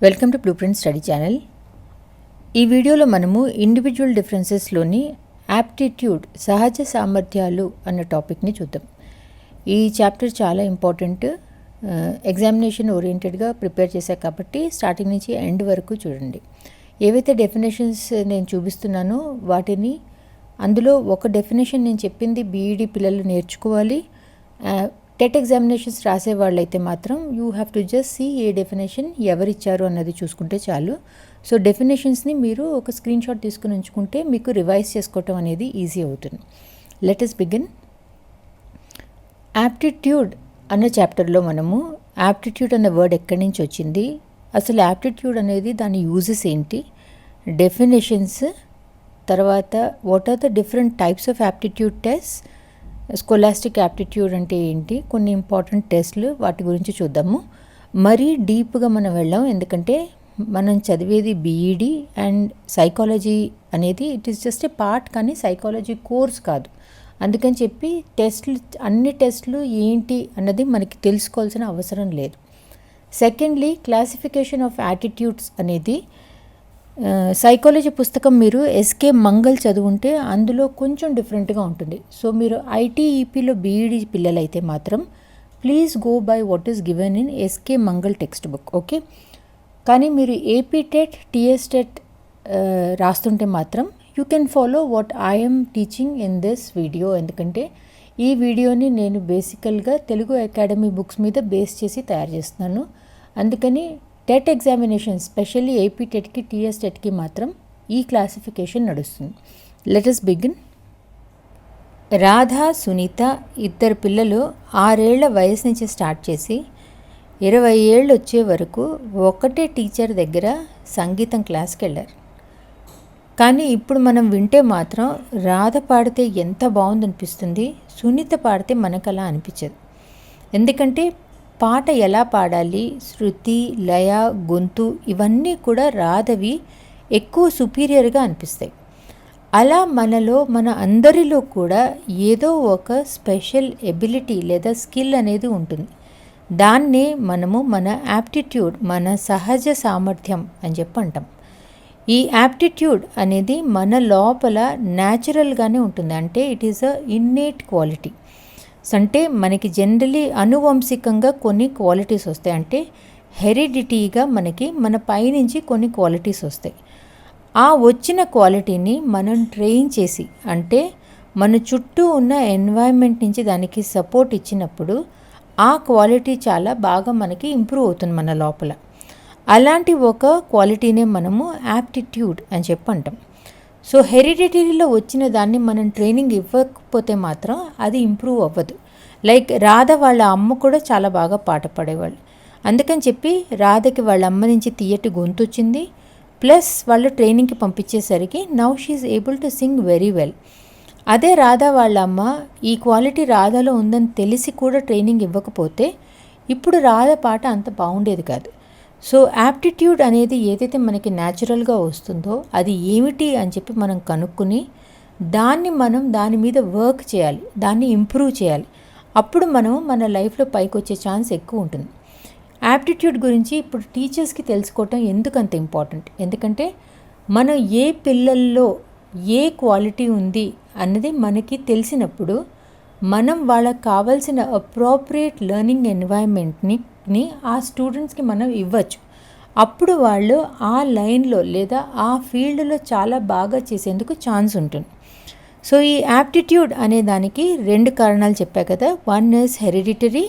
Welcome to blue print study channel. ఈ వీడియోలో మనము ఇండివిజువల్ డిఫరెన్సెస్లోని యాప్టిట్యూడ్ సహజ సామర్థ్యాలు అన్న టాపిక్ని చూద్దాం. ఈ చాప్టర్ చాలా ఇంపార్టెంట్, ఎగ్జామినేషన్ ఓరియంటెడ్గా ప్రిపేర్ చేశాను కాబట్టి స్టార్టింగ్ నుంచి ఎండ్ వరకు చూడండి. ఏవైతే డెఫినేషన్స్ నేను చూపిస్తున్నానో వాటిని, అందులో ఒక డెఫినేషన్ నేను చెప్పింది బీఈడి పిల్లలు నేర్చుకోవాలి. టెట్ ఎగ్జామినేషన్స్ రాసే వాళ్ళైతే మాత్రం you have to just see a definition ఎవరిచ్చారు అన్నది చూసుకుంటే చాలు. సో డెఫినేషన్స్ని మీరు ఒక స్క్రీన్ షాట్ తీసుకుని ఉంచుకుంటే మీకు రివైజ్ చేసుకోవటం అనేది ఈజీ అవుతుంది. Let us begin. యాప్టిట్యూడ్ అన్న చాప్టర్లో మనము యాప్టిట్యూడ్ అన్న వర్డ్ ఎక్కడి నుంచి వచ్చింది, అసలు యాప్టిట్యూడ్ అనేది దాని యూజెస్ ఏంటి, డెఫినేషన్స్, తర్వాత what are the different types of aptitude test, scholastic aptitude అంటే ఏంటి, కొన్ని ఇంపార్టెంట్ టెస్ట్లు, వాటి గురించి చూద్దాము. మరీ డీప్గా మనం వెళ్ళాం, ఎందుకంటే మనం చదివేది బీఈడి అండ్ సైకాలజీ అనేది it is just a part, కానీ సైకాలజీ కోర్స్ కాదు. అందుకని చెప్పి అన్ని టెస్ట్లు ఏంటి అన్నది మనకి తెలుసుకోవాల్సిన అవసరం లేదు. సెకండ్లీ, క్లాసిఫికేషన్ ఆఫ్ యాటిట్యూడ్స్ అనేది సైకాలజీ పుస్తకం మీరు ఎస్కే మంగల్ చదువుంటే అందులో కొంచెం డిఫరెంట్గా ఉంటుంది. సో మీరు ఐటీఈపీలో బీఈడి పిల్లలైతే మాత్రం please go by what is given in S K Mangal text book, okay. కానీ మీరు ఏపీ టెట్, టీఎస్ టెట్ రాస్తుంటే మాత్రం you can follow what I'm teaching in this video. ఎందుకంటే ఈ వీడియోని నేను బేసికల్గా తెలుగు అకాడమీ బుక్స్ మీద బేస్ చేసి తయారు చేస్తున్నాను. అందుకని టెట్ ఎగ్జామినేషన్, స్పెషల్లీ ఏపీ టెట్కి, టీఎస్ టెట్కి మాత్రం ఈ క్లాసిఫికేషన్ నడుస్తుంది. Let us begin. Radha, Sunitha ఇద్దరు పిల్లలు 6 ఏళ్ల వయసు నుంచి స్టార్ట్ చేసి 20 ఏళ్ళు వచ్చే వరకు ఒకటే టీచర్ దగ్గర సంగీతం క్లాస్కి వెళ్ళారు. కానీ ఇప్పుడు మనం వింటే మాత్రం రాధ పాడితే ఎంత బాగుందనిపిస్తుంది, సునీత పాడితే మనకు అలా అనిపించదు. ఎందుకంటే పాట ఎలా పాడాలి, శృతి, లయ, గొంతు ఇవన్నీ కూడా రాధవి ఎక్కువ సుపీరియర్గా అనిపిస్తాయి. అలా మన అందరిలో కూడా ఏదో ఒక స్పెషల్ ఎబిలిటీ లేదా స్కిల్ అనేది ఉంటుంది. దాన్నే మనము మన యాప్టిట్యూడ్, మన సహజ సామర్థ్యం అని చెప్పి అంటాం. ఈ యాప్టిట్యూడ్ అనేది మన లోపల న్యాచురల్గానే ఉంటుంది. అంటే it is a innate quality. అంటే మనకి జనరలీ అనువంశికంగా కొన్ని క్వాలిటీస్ వస్తాయి. అంటే హెరిడిటీగా మనకి మన పైనుంచి కొన్ని క్వాలిటీస్ వస్తాయి. ఆ వచ్చిన క్వాలిటీని మనం ట్రైన్ చేసి, అంటే మన చుట్టూ ఉన్న ఎన్వైరన్మెంట్ నుంచి దానికి సపోర్ట్ ఇచ్చినప్పుడు ఆ క్వాలిటీ చాలా బాగా మనకి ఇంప్రూవ్ అవుతుంది మన లోపల. అలాంటి ఒక క్వాలిటీనే మనము యాప్టిట్యూడ్ అని చెప్పి అంటాం. సో హెరిడిటరీలో వచ్చిన దాన్ని మనం ట్రైనింగ్ ఇవ్వకపోతే మాత్రం అది ఇంప్రూవ్ అవ్వదు. లైక్ రాధ వాళ్ళ అమ్మ కూడా చాలా బాగా పాట పాడేవాళ్ళు. అందుకని చెప్పి రాధకి వాళ్ళ అమ్మ నుంచి తీయటి గొంతు వచ్చింది. ప్లస్ వాళ్ళు ట్రైనింగ్కి పంపించేసరికి now she is able to sing very well. అదే రాధ వాళ్ళ అమ్మ ఈ క్వాలిటీ రాధలో ఉందని తెలిసి కూడా ట్రైనింగ్ ఇవ్వకపోతే ఇప్పుడు రాధ పాట అంత బాగుండేది కాదు. సో యాప్టిట్యూడ్ అనేది ఏదైతే మనకి న్యాచురల్గా వస్తుందో అది ఏమిటి అని చెప్పి మనం కనుక్కుని దాని మీద వర్క్ చేయాలి, దాన్ని ఇంప్రూవ్ చేయాలి. అప్పుడు మనం మన లైఫ్లో పైకి వచ్చే ఛాన్స్ ఎక్కువ ఉంటుంది. యాప్టిట్యూడ్ గురించి ఇప్పుడు టీచర్స్కి తెలుసుకోవటం ఎందుకంత ఇంపార్టెంట్, ఎందుకంటే మనం ఏ పిల్లల్లో ఏ క్వాలిటీ ఉంది అన్నది మనకి తెలిసినప్పుడు మనం వాళ్ళకి కావాల్సిన అప్రోప్రియేట్ లెర్నింగ్ ఎన్వైరన్మెంట్ని ఆ స్టూడెంట్స్కి మనం ఇవ్వచ్చు. అప్పుడు వాళ్ళు ఆ లైన్లో లేదా ఆ ఫీల్డ్లో చాలా బాగా చేసేందుకు ఛాన్స్ ఉంటుంది. సో ఈ యాప్టిట్యూడ్ అనే దానికి 2 కారణాలు చెప్పా కదా. One is hereditary,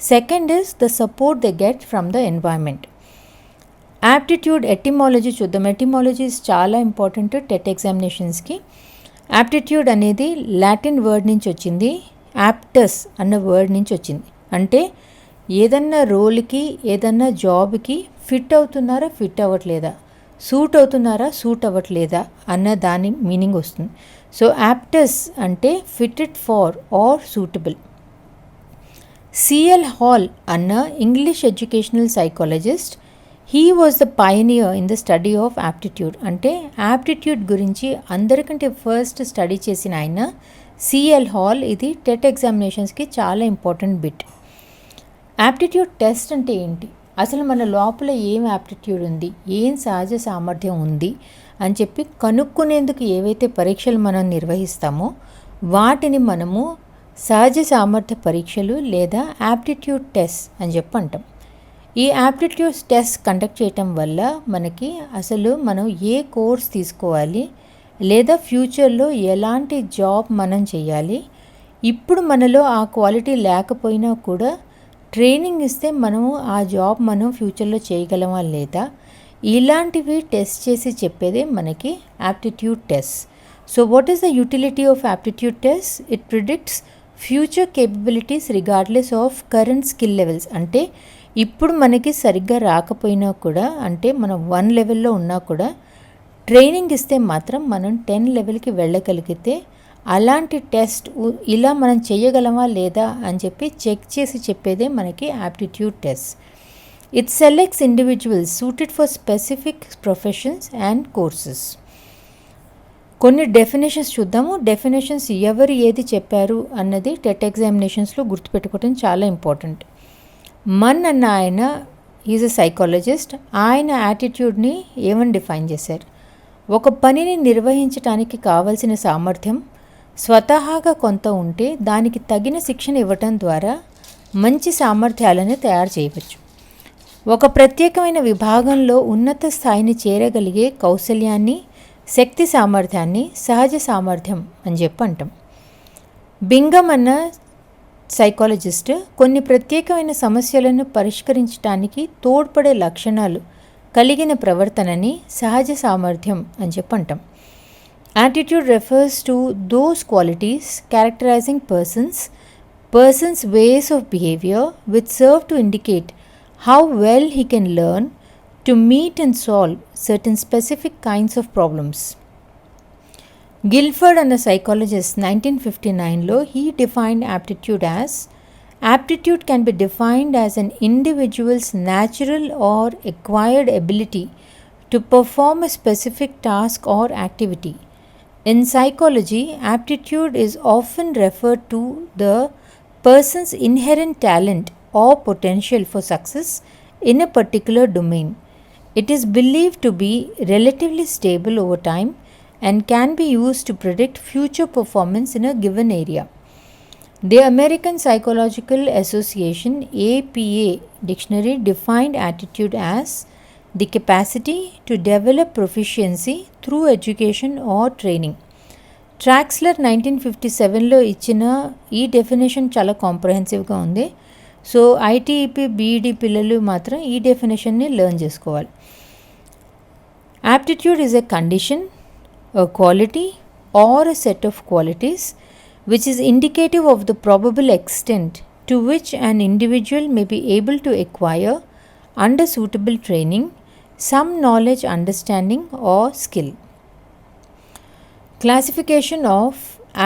second is the support they get from the environment. Aptitude etymology చూద్దాం. ఎటిమాలజీస్ చాలా ఇంపార్టెంట్ టెట్ ఎగ్జామినేషన్స్కి. యాప్టిట్యూడ్ అనేది లాటిన్ వర్డ్ నుంచి వచ్చింది, యాప్టస్ అన్న వర్డ్ నుంచి వచ్చింది. అంటే ఏదన్నా రోల్కి, ఏదన్నా జాబ్కి ఫిట్ అవుతున్నారా, ఫిట్ అవ్వట్లేదా, సూట్ అవుతున్నారా, సూట్ అవ్వట్లేదా అన్న దాని మీనింగ్ వస్తుంది. సో యాప్టస్ అంటే fitted for or suitable. C L Hall అన్న English educational psychologist, he was the pioneer in the study of aptitude. అంటే యాప్టిట్యూడ్ గురించి అందరికంటే ఫస్ట్ స్టడీ చేసిన ఆయన సిఎల్ హాల్. ఇది టెట్ ఎగ్జామినేషన్స్కి చాలా ఇంపార్టెంట్ బిట్. యాప్టిట్యూడ్ టెస్ట్ అంటే ఏంటి, అసలు మన లోపల ఏం యాప్టిట్యూడ్ ఉంది, ఏం సహజ సామర్థ్యం ఉంది అని చెప్పి కనుక్కునేందుకు ఏవైతే పరీక్షలు మనం నిర్వహిస్తామో వాటిని మనము సహజ సామర్థ్య పరీక్షలు లేదా యాప్టిట్యూడ్ టెస్ట్ అని చెప్పి అంటాం. ఈ యాప్టిట్యూడ్ టెస్ట్ కండక్ట్ చేయటం వల్ల మనకి అసలు మనం ఏ కోర్స్ తీసుకోవాలి లేదా ఫ్యూచర్లో ఎలాంటి జాబ్ మనం చేయాలి, ఇప్పుడు మనలో ఆ క్వాలిటీ లేకపోయినా కూడా ట్రైనింగ్ ఇస్తే మనము ఆ జాబ్ మనం ఫ్యూచర్లో చేయగలమా లేదా, ఇలాంటివి టెస్ట్ చేసి చెప్పేదే మనకి aptitude test. So what is the utility of aptitude test? It predicts future capabilities regardless of current skill levels. అంటే ఇప్పుడు మనకి సరిగ్గా రాకపోయినా కూడా, అంటే మనం 1 లెవెల్లో ఉన్నా కూడా ట్రైనింగ్ ఇస్తే మాత్రం మనం 10 లెవెల్కి వెళ్ళగలిగితే అలాంటి టెస్ట్ ఇలా మనం చేయగలమా లేదా అని చెప్పి చెక్ చేసి చెప్పేదే మనకి aptitude test. It selects individuals suited for specific professions and courses. కొన్ని డెఫినేషన్స్ చూద్దాము. డెఫినేషన్స్ ఎవరు ఏది చెప్పారు అన్నది టెట్ ఎగ్జామినేషన్స్లో గుర్తుపెట్టుకోవడం చాలా ఇంపార్టెంట్. మన్ అన్న ఆయన ఈజ్ ఎ సైకాలజిస్ట్. ఆయన యాటిట్యూడ్ని ఏమని డిఫైన్ చేశారు? ఒక పనిని నిర్వహించడానికి కావలసిన సామర్థ్యం స్వతహాగా కొంత ఉంటే దానికి తగిన శిక్షణ ఇవ్వటం ద్వారా మంచి సామర్థ్యాలను తయారు చేయవచ్చు. ఒక ప్రత్యేకమైన విభాగంలో ఉన్నత స్థాయిని చేరగలిగే కౌశల్యాన్ని, శక్తి సామర్థ్యాన్ని సహజ సామర్థ్యం అని చెప్పి అంటాం. బింగమ్ అన్న సైకాలజిస్ట్ కొన్ని ప్రత్యేకమైన సమస్యలను పరిష్కరించడానికి తోడ్పడే లక్షణాలు కలిగిన ప్రవర్తనని సహజ సామర్థ్యం అని చెప్పి అంటాం. Attitude refers to those qualities characterizing persons ways of behavior which serve to indicate how well he can learn to meet and solve certain specific kinds of problems. Guilford అన్న సైకాలజిస్ట్ 1959లో he defined aptitude as, aptitude can be defined as an individual's natural or acquired ability to perform a specific task or activity. In psychology, aptitude is often referred to the person's inherent talent or potential for success in a particular domain. It is believed to be relatively stable over time and can be used to predict future performance in a given area. The American Psychological Association APA dictionary defined aptitude as the capacity to develop proficiency through education or training. ట్రాక్స్లర్ 1957లో ఇచ్చిన ఈ definition చాలా కాంప్రహెన్సివ్గా ఉంది. So ఐటీఈపీ BEd పిల్లలు మాత్రం ఈ డెఫినేషన్ని learn చేసుకోవాలి. Aptitude is a condition, a quality or a set of qualities which is indicative of the probable extent to which an individual may be able to acquire under suitable training some knowledge, understanding or skill. Classification of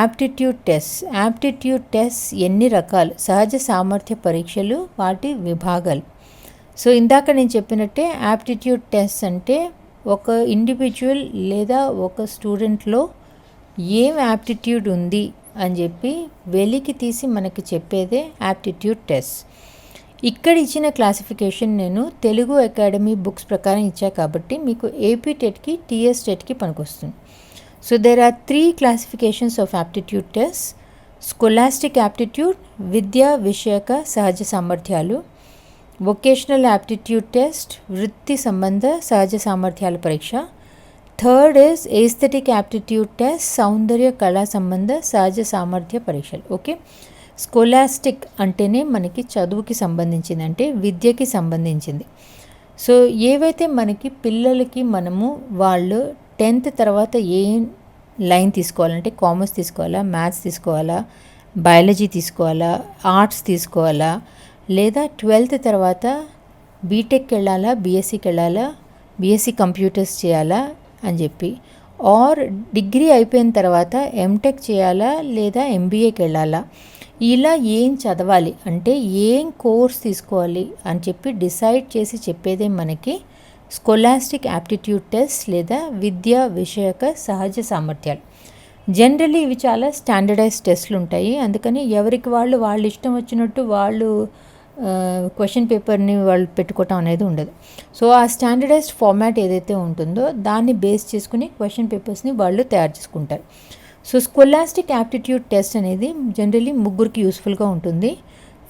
aptitude tests. Aptitude tests ఎన్ని రకాలు, సహజ సామర్థ్య పరీక్షలు, వాటి విభాగాలు. So ఇందాక నేను చెప్పినట్టే యాప్టిట్యూడ్ టెస్ట్ అంటే ఒక ఇండివిజువల్ లేదా ఒక స్టూడెంట్లో ఏం యాప్టిట్యూడ్ ఉంది అని చెప్పి వెలికి తీసి మనకి చెప్పేదే యాప్టిట్యూడ్ టెస్ట్. ఇక్కడ ఇచ్చిన క్లాసిఫికేషన్ నేను తెలుగు అకాడమీ బుక్స్ ప్రకారం ఇచ్చా కాబట్టి మీకు ఏపీ టెట్కి, టీఎస్ టెట్కి పనికొస్తుంది. So there are 3 classifications of aptitude test. Scholastic aptitude, విద్యా విషయక సహజ సామర్థ్యాలు. వొకేషనల్ యాప్టిట్యూడ్ టెస్ట్, వృత్తి సంబంధ సహజ సామర్థ్యాల పరీక్ష. Third is aesthetic aptitude test, సౌందర్య కళా సంబంధ సహజ సామర్థ్య పరీక్షలు. ఓకే, స్కోలాస్టిక్ అంటేనే మనకి చదువుకి సంబంధించింది, అంటే విద్యకి సంబంధించింది. సో ఏవైతే మనకి పిల్లలకి మనము వాళ్ళు 10th తర్వాత ఏ లైన్ తీసుకోవాలంటే కామర్స్ తీసుకోవాలా, మ్యాథ్స్ తీసుకోవాలా, బయాలజీ తీసుకోవాలా, ఆర్ట్స్ తీసుకోవాలా, లేదా 12th తర్వాత బీటెక్కి వెళ్ళాలా, బీఎస్సీకి వెళ్ళాలా, బీఎస్సీ కంప్యూటర్స్ చేయాలా అని చెప్పి, ఆర్ డిగ్రీ అయిపోయిన తర్వాత ఎంటెక్ చేయాలా లేదా ఎంబీఏకి వెళ్ళాలా, ఇలా ఏం చదవాలి అంటే ఏం కోర్స్ తీసుకోవాలి అని చెప్పి డిసైడ్ చేసి చెప్పేదే మనకి స్కోలాస్టిక్ యాప్టిట్యూడ్ టెస్ట్ లేదా విద్యా విషయక సహజ సామర్థ్యాలు. జనరల్లీ ఇవి చాలా స్టాండర్డైజ్ టెస్ట్లు ఉంటాయి, అందుకని ఎవరికి వాళ్ళు ఇష్టం వచ్చినట్టు వాళ్ళు క్వశ్చన్ పేపర్ని వాళ్ళు పెట్టుకోవటం అనేది ఉండదు. సో ఆ స్టాండర్డైజ్డ్ ఫార్మాట్ ఏదైతే ఉంటుందో దాన్ని బేస్ చేసుకుని క్వశ్చన్ పేపర్స్ని వాళ్ళు తయారు చేసుకుంటారు. సో స్కోలాస్టిక్ యాప్టిట్యూడ్ టెస్ట్ అనేది జనరలీ ముగ్గురికి యూస్ఫుల్గా ఉంటుంది.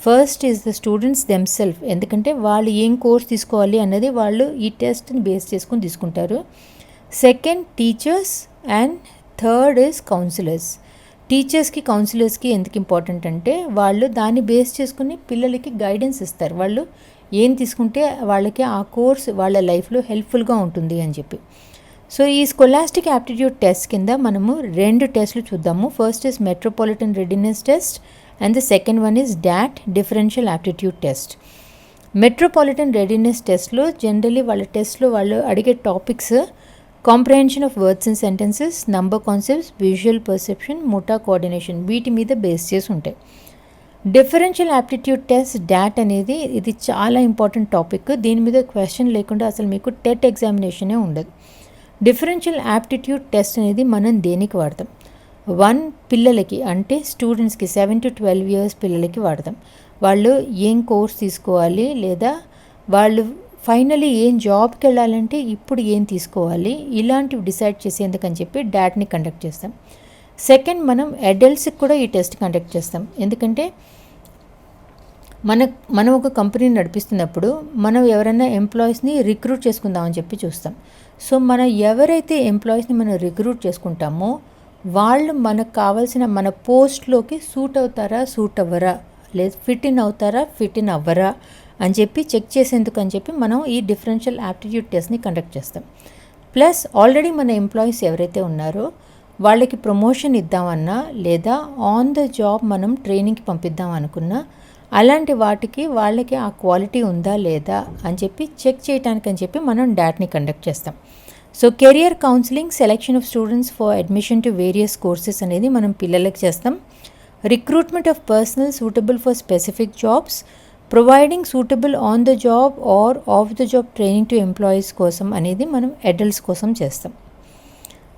First is the students themself, ఎందుకంటే వాళ్ళు ఏం కోర్స్ తీసుకోవాలి అన్నది వాళ్ళు ఈ టెస్ట్ని బేస్ చేసుకుని తీసుకుంటారు. Second teachers and third is counsellors. టీచర్స్కి కౌన్సిలర్స్కి ఎందుకు ఇంపార్టెంట్ అంటే వాళ్ళు దాన్ని బేస్ చేసుకుని పిల్లలకి గైడెన్స్ ఇస్తారు, వాళ్ళు ఏం తీసుకుంటే వాళ్ళకి ఆ కోర్స్ వాళ్ళ లైఫ్లో హెల్ప్ఫుల్గా ఉంటుంది అని చెప్పి. సో ఈ స్కోలాస్టిక్ యాప్టిట్యూడ్ టెస్ట్ కింద మనము 2 టెస్ట్లు చూద్దాము. First is metropolitan readiness test and the second one is dot differential aptitude test. Metropolitan readiness టెస్ట్లో జనరలీ వాళ్ళ టెస్ట్లో వాళ్ళు అడిగే topics comprehension of words and sentences, number concepts, visual perception, motor coordination, వీటి మీద బేస్ చేసి ఉంటాయి. డిఫరెన్షియల్ యాప్టిట్యూడ్ టెస్ట్ డాట్ అనేది ఇది చాలా ఇంపార్టెంట్ టాపిక్. దీని మీద క్వశ్చన్ లేకుండా అసలు మీకు టెట్ ఎగ్జామినేషనే ఉండదు. డిఫరెన్షియల్ యాప్టిట్యూడ్ టెస్ట్ అనేది మనం దేనికి వాడతాం? 1 పిల్లలకి అంటే స్టూడెంట్స్కి 7 to 12 years పిల్లలకి వాడతాం. వాళ్ళు ఏం కోర్స్ తీసుకోవాలి లేదా వాళ్ళు ఫైనలీ ఏం జాబ్కి వెళ్ళాలంటే ఇప్పుడు ఏం తీసుకోవాలి ఇలాంటివి డిసైడ్ చేసేందుకని చెప్పి డాట్ని కండక్ట్ చేస్తాం. సెకండ్ మనం అడల్ట్స్కి కూడా ఈ టెస్ట్ కండక్ట్ చేస్తాం. ఎందుకంటే మనం ఒక కంపెనీని నడిపిస్తున్నప్పుడు మనం ఎవరైనా ఎంప్లాయీస్ని రిక్రూట్ చేసుకుందామని చెప్పి చూస్తాం. సో మనం ఎవరైతే ఎంప్లాయీస్ని మనం రిక్రూట్ చేసుకుంటామో వాళ్ళు మనకు కావాల్సిన మన పోస్ట్లోకి సూట్ అవుతారా, సూట్ అవ్వరా, లేదా ఫిట్ ఇన్ అవుతారా, ఫిట్ ఇన్ అవ్వరా అని చెప్పి చెక్ చేసేందుకు అని చెప్పి మనం ఈ డిఫరెన్షియల్ యాప్టిట్యూడ్ టెస్ట్ని కండక్ట్ చేస్తాం. ప్లస్ ఆల్రెడీ మన ఎంప్లాయీస్ ఎవరైతే ఉన్నారో వాళ్ళకి ప్రమోషన్ ఇద్దామన్నా లేదా ఆన్ ద జాబ్ మనం ట్రైనింగ్కి పంపిద్దాం అనుకున్నా అలాంటి వాటికి వాళ్ళకి ఆ క్వాలిటీ ఉందా లేదా అని చెప్పి చెక్ చేయడానికి అని చెప్పి మనం డాట్ని కండక్ట్ చేస్తాం. So career counselling, selection of students for admission to various courses అనేది మనం పిల్లలకి చేస్తాం. Recruitment of personal suitable for specific jobs, providing suitable on the job or of the job training to employees కోసం అనేది మనం adults కోసం చేస్తాం.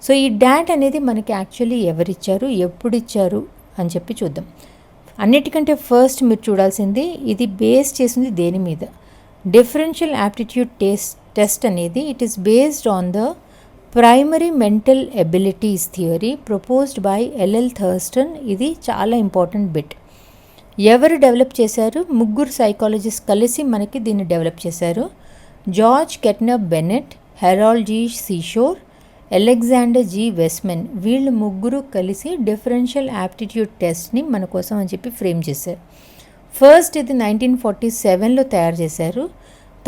So ఈ డాట్ అనేది మనకి యాక్చువల్లీ ఎవరిచ్చారు, ఎప్పుడు ఇచ్చారు అని చెప్పి చూద్దాం. అన్నిటికంటే ఫస్ట్ మీరు చూడాల్సింది ఇది బేస్ చేసింది దేని మీద? డిఫరెన్షియల్ యాప్టిట్యూడ్ టెస్ట్ అనేది it is based on the primary mental abilities theory proposed by L L Thurstone. ఇది చాలా ఇంపార్టెంట్ బిట్. ఎవరు డెవలప్ చేశారు? 3 సైకాలజిస్ట్ కలిసి మనకి దీన్ని డెవలప్ చేశారు. George Kettner Bennett, Harold G Seashore, Alexander G Wesman, వీళ్ళు 3 కలిసి డిఫరెన్షియల్ యాప్టిట్యూడ్ టెస్ట్ని మన కోసం అని చెప్పి ఫ్రేమ్ చేశారు. ఫస్ట్ ఇది 1947లో తయారు చేశారు.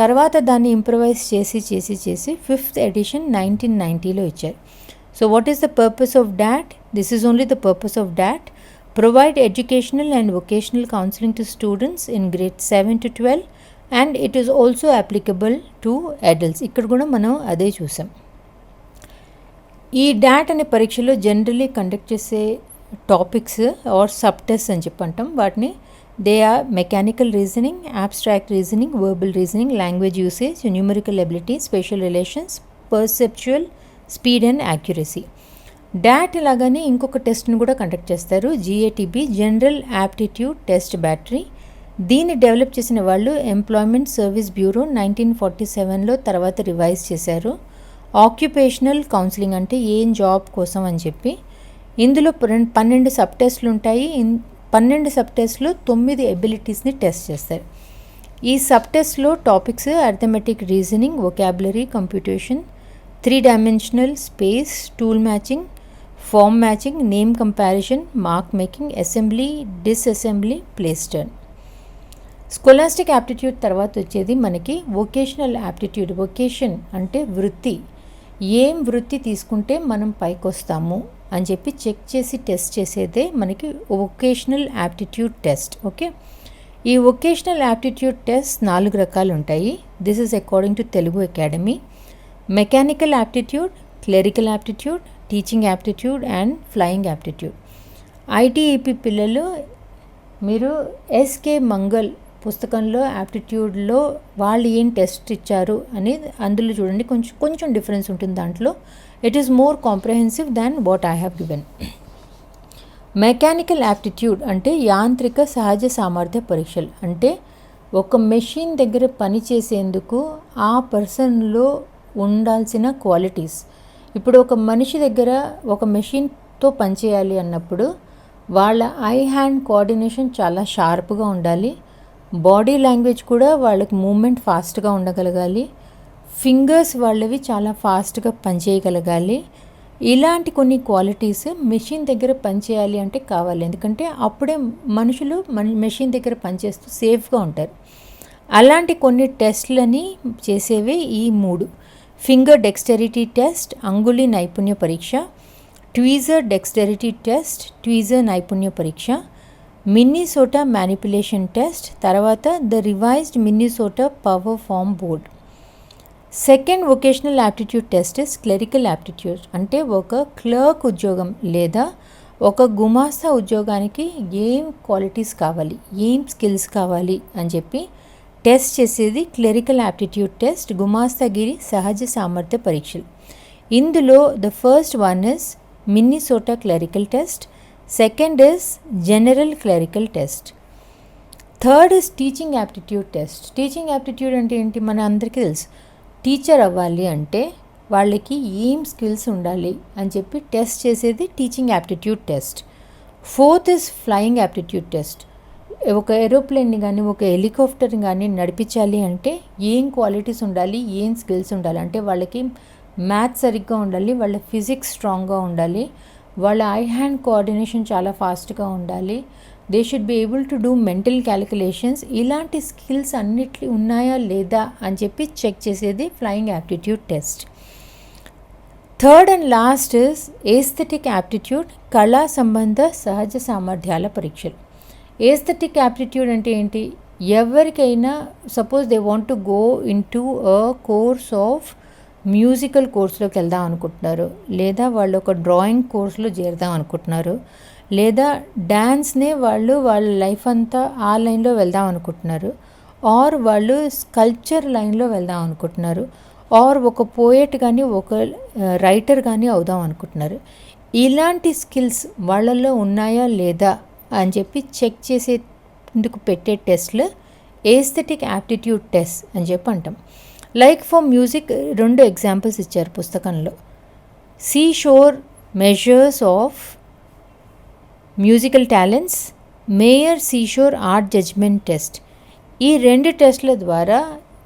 తర్వాత దాన్ని ఇంప్రవైజ్ చేసి 5th ఎడిషన్ 1990లో ఇచ్చారు. So what is the purpose of dot? This is only the purpose of dot. Provide educational and vocational counseling to students in grade 7 to 12 and it is also applicable to adults. ఇక్కడ కూడా మనం అదే చూసాం. ఈ dot అనే పరీక్షలో generally conduct చేసే topics are sub test అని చెప్పి అంటాం. వాటిని they or mechanical reasoning, abstract reasoning, verbal reasoning, language usage, numerical ability, special relations, perceptual, speed and accuracy. Dot లాగానే ఇంకొక టెస్ట్ని కూడా కండక్ట్ చేస్తారు, GATB, general aptitude test battery. దీన్ని డెవలప్ చేసిన వాళ్ళు ఎంప్లాయ్మెంట్ సర్వీస్ బ్యూరో 1947లో తర్వాత రివైజ్ చేశారు. ఆక్యుపేషనల్ కౌన్సిలింగ్ అంటే ఏం జాబ్ కోసం అని చెప్పి. ఇందులో 12 సబ్ టెస్ట్లు ఉంటాయి. 12 సబ్ టెస్ట్లో 9 ఎబిలిటీస్ని టెస్ట్ చేస్తారు. ఈ సబ్ టెస్ట్లో topics arithmetic reasoning, vocabulary, computation, 3-dimensional space, tool matching, form matching, name comparison, mark making, assembly, disassembly, place turn. Scholastic aptitude తర్వాత వచ్చేది మనకి వొకేషనల్ యాప్టిట్యూడ్. వొకేషన్ అంటే వృత్తి, ఏం వృత్తి తీసుకుంటే మనం పైకి వస్తాము అని చెప్పి చెక్ చేసి టెస్ట్ చేసేదే మనకి వొకేషనల్ యాప్టిట్యూడ్ టెస్ట్. ఓకే, ఈ వొకేషనల్ యాప్టిట్యూడ్ టెస్ట్ 4 రకాలు ఉంటాయి. This is according to Telugu academy. Mechanical aptitude, clerical aptitude, teaching aptitude and flying aptitude. ITEP పిల్లలు మీరు ఎస్కే మంగల్ పుస్తకంలో యాప్టిట్యూడ్లో వాళ్ళు ఏం టెస్ట్ ఇచ్చారు అని అందులో చూడండి, కొంచెం డిఫరెన్స్ ఉంటుంది దాంట్లో. It is more comprehensive than what I have given. Mechanical aptitude అంటే యాంత్రిక సహజ సామర్థ్య పరీక్షలు. అంటే ఒక మెషిన్ దగ్గర పని చేసేందుకు ఆ పర్సన్లో ఉండాల్సిన క్వాలిటీస్. ఇప్పుడు ఒక మనిషి దగ్గర ఒక మెషిన్తో పనిచేయాలి అన్నప్పుడు వాళ్ళ ఐ హ్యాండ్ కోఆర్డినేషన్ చాలా షార్ప్గా ఉండాలి. బాడీ లాంగ్వేజ్ కూడా వాళ్ళకి మూమెంట్ ఫాస్ట్గా ఉండగలగాలి. ఫింగర్స్ వాళ్ళవి చాలా ఫాస్ట్గా పనిచేయగలగాలి. ఇలాంటి కొన్ని క్వాలిటీస్ మెషిన్ దగ్గర పనిచేయాలి అంటే కావాలి. ఎందుకంటే అప్పుడే మనుషులు మెషిన్ దగ్గర పనిచేస్తూ సేఫ్గా ఉంటారు. అలాంటి కొన్ని టెస్ట్లని చేసేవే ఈ 3: ఫింగర్ డెక్స్టెరిటీ టెస్ట్, అంగుళి నైపుణ్య పరీక్ష, ట్వీజర్ డెక్స్టెరిటీ టెస్ట్, ట్వీజర్ నైపుణ్య పరీక్ష, మిన్నీసోటా మ్యానిపులేషన్ టెస్ట్, తర్వాత the revised Minnesota power form board. Second vocational aptitude test is clerical aptitude. అంటే ఒక క్లర్క్ ఉద్యోగం లేదా ఒక గుమాస్తా ఉద్యోగానికి ఏం క్వాలిటీస్ కావాలి, ఏం స్కిల్స్ కావాలి అని చెప్పి టెస్ట్ చేసేది క్లరికల్ యాప్టిట్యూడ్ టెస్ట్, గుమాస్తాగిరి సహజ సామర్థ్య పరీక్షలు. ఇందులో the first one is Minnesota clerical test, second is general clerical test, third is teaching aptitude test. Teaching aptitude అంటే ఏంటి? మన అందరికీ తెలుసు. టీచర్ అవ్వాలి అంటే వాళ్ళకి ఏం స్కిల్స్ ఉండాలి అని చెప్పి టెస్ట్ చేసేది teaching aptitude test. Fourth is flying aptitude test. ఒక ఏరోప్లేన్ని కానీ ఒక హెలికాప్టర్ని కానీ నడిపించాలి అంటే ఏం క్వాలిటీస్ ఉండాలి, ఏం స్కిల్స్ ఉండాలి అంటే వాళ్ళకి మ్యాథ్స్ సరిగ్గా ఉండాలి, వాళ్ళ ఫిజిక్స్ స్ట్రాంగ్గా ఉండాలి, వాళ్ళ ఐ హ్యాండ్ కోఆర్డినేషన్ చాలా ఫాస్ట్గా ఉండాలి, they should be able to do mental calculations. ఇలాంటి స్కిల్స్ అన్నిటి ఉన్నాయా లేదా అని చెప్పి చెక్ చేసేది flying aptitude test. Third and last is aesthetic aptitude, కళా సంబంధ సహజ సామర్థ్యాల పరీక్షలు. ఏస్థెటిక్ యాప్టిట్యూడ్ అంటే ఏంటి? ఎవరికైనా suppose they want to go in to a course of musical కోర్స్లోకి వెళ్దాం అనుకుంటున్నారు, లేదా వాళ్ళు ఒక డ్రాయింగ్ కోర్సులో చేరదాం అనుకుంటున్నారు, లేదా డ్యాన్స్నే వాళ్ళు వాళ్ళ లైఫ్ అంతా ఆ లైన్లో వెళ్దాం అనుకుంటున్నారు, ఆర్ వాళ్ళు స్కల్ప్చర్ లైన్లో వెళ్దాం అనుకుంటున్నారు, ఆర్ ఒక పోయెట్ కానీ ఒక రైటర్ కానీ అవుదాం అనుకుంటున్నారు. ఇలాంటి స్కిల్స్ వాళ్ళల్లో ఉన్నాయా లేదా అని చెప్పి చెక్ చేసేందుకు పెట్టే టెస్ట్లు ఏస్థెటిక్ యాప్టిట్యూడ్ టెస్ట్ అని చెప్పి అంటాం. లైక్ ఫర్ మ్యూజిక్ 2 ఎగ్జాంపుల్స్ ఇచ్చారు పుస్తకంలో. Seashore measures of musical talents, Meier Seashore art judgement test. ఈ 2 టెస్ట్ల ద్వారా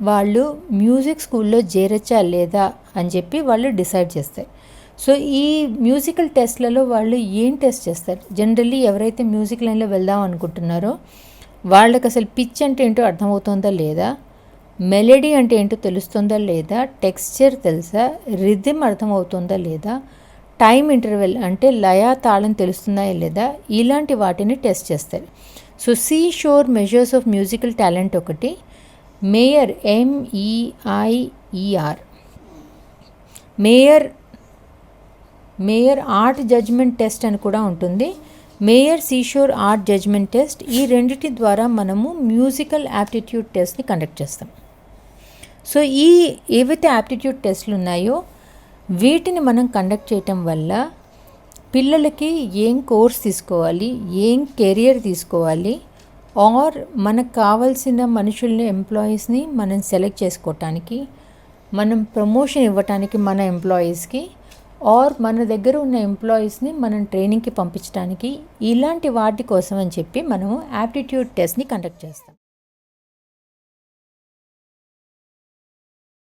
వాళ్ళు మ్యూజిక్ స్కూల్లో చేరచ్చా లేదా అని చెప్పి వాళ్ళు డిసైడ్ చేస్తారు. సో ఈ మ్యూజికల్ టెస్ట్లలో వాళ్ళు ఏం టెస్ట్ చేస్తారు? జనరల్లీ ఎవరైతే మ్యూజిక్ లైన్లో వెళ్దాం అనుకుంటున్నారో వాళ్ళకి అసలు పిచ్ అంటే ఏంటో అర్థమవుతుందా లేదా, మెలడీ అంటే ఏంటో తెలుస్తుందా లేదా, టెక్స్చర్ తెలుసా, రిథమ్ అర్థమవుతుందా లేదా, టైం ఇంటర్వెల్ అంటే లయ తాళం తెలుస్తుందా లేదా, ఇలాంటి వాటిని టెస్ట్ చేస్తారు. So Seashore measures of musical talent ఒకటి, Meier MEIER, Meier art judgement test అని కూడా ఉంటుంది, Meier Seashore art judgement test. ఈ రెండిటి ద్వారా మనము మ్యూజికల్ యాప్టిట్యూడ్ టెస్ట్ని కండక్ట్ చేస్తాం. సో ఏవైతే యాప్టిట్యూడ్ టెస్ట్లు ఉన్నాయో వీటిని మనం కండక్ట్ చేయటం వల్ల పిల్లలకి ఏం కోర్స్ తీసుకోవాలి, ఏం కెరియర్ తీసుకోవాలి, ఆర్ మనకు కావాల్సిన మనుషుల్ని ఎంప్లాయీస్ని మనం సెలెక్ట్ చేసుకోవటానికి, మనం ప్రమోషన్ ఇవ్వటానికి మన ఎంప్లాయీస్కి, ఆర్ మన దగ్గర ఉన్న ఎంప్లాయీస్ని మనం ట్రైనింగ్కి పంపించడానికి, ఇలాంటి వాటి కోసం అని చెప్పి మనము యాప్టిట్యూడ్ టెస్ట్ని కండక్ట్ చేస్తాం.